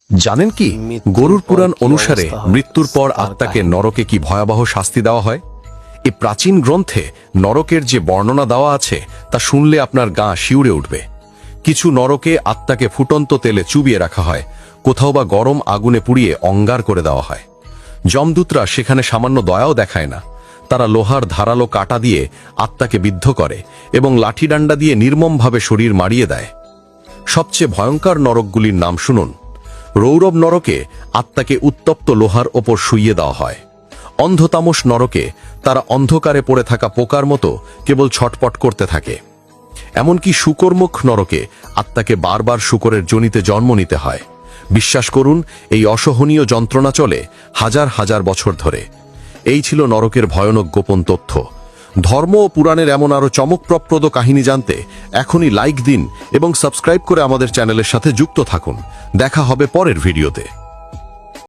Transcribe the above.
জানেন কি গরুর পুরাণ অনুসারে মৃত্যুর পর আত্মাকে নরকে কি ভয়াবহ শাস্তি দেওয়া হয়? এই প্রাচীন গ্রন্থে নরকের যে বর্ণনা দেওয়া আছে তা শুনলে আপনার গা শিউরে উঠবে। কিছু নরকে আত্মাকে ফুটন্ত তেলে চুবিয়ে রাখা হয়, কোথাও বা গরম আগুনে পুড়িয়ে অঙ্গার করে দেওয়া হয়। যমদূতরা সেখানে সামান্য দয়াও দেখায় না, তারা লোহার ধারালো কাঁটা দিয়ে আত্মাকে বিদ্ধ করে এবং লাঠিডান্ডা দিয়ে নির্মমভাবে শরীর মারিয়ে দেয়। সবচেয়ে ভয়ঙ্কর নরকগুলির নাম শুনুন। রৌরব নরকে আত্মাকে উত্তপ্ত লোহার ওপর শুইয়ে দেওয়া হয়। অন্ধতামস নরকে তারা অন্ধকারে পড়ে থাকা পোকার মতো কেবল ছটপট করতে থাকে। এমনকি শুকরমুখ নরকে আত্মাকে বারবার শুকরের যোনিতে জন্ম নিতে হয়। বিশ্বাস করুন, এই অসহনীয় যন্ত্রণা চলে হাজার হাজার বছর ধরে। এই ছিল নরকের ভয়ানক গোপন তথ্য। ধর্ম ও পুরাণের এমন আরও চমকপ্রদ কাহিনী জানতে এখনই লাইক দিন এবং সাবস্ক্রাইব করে আমাদের চ্যানেলের সাথে যুক্ত থাকুন। দেখা হবে পরের ভিডিওতে।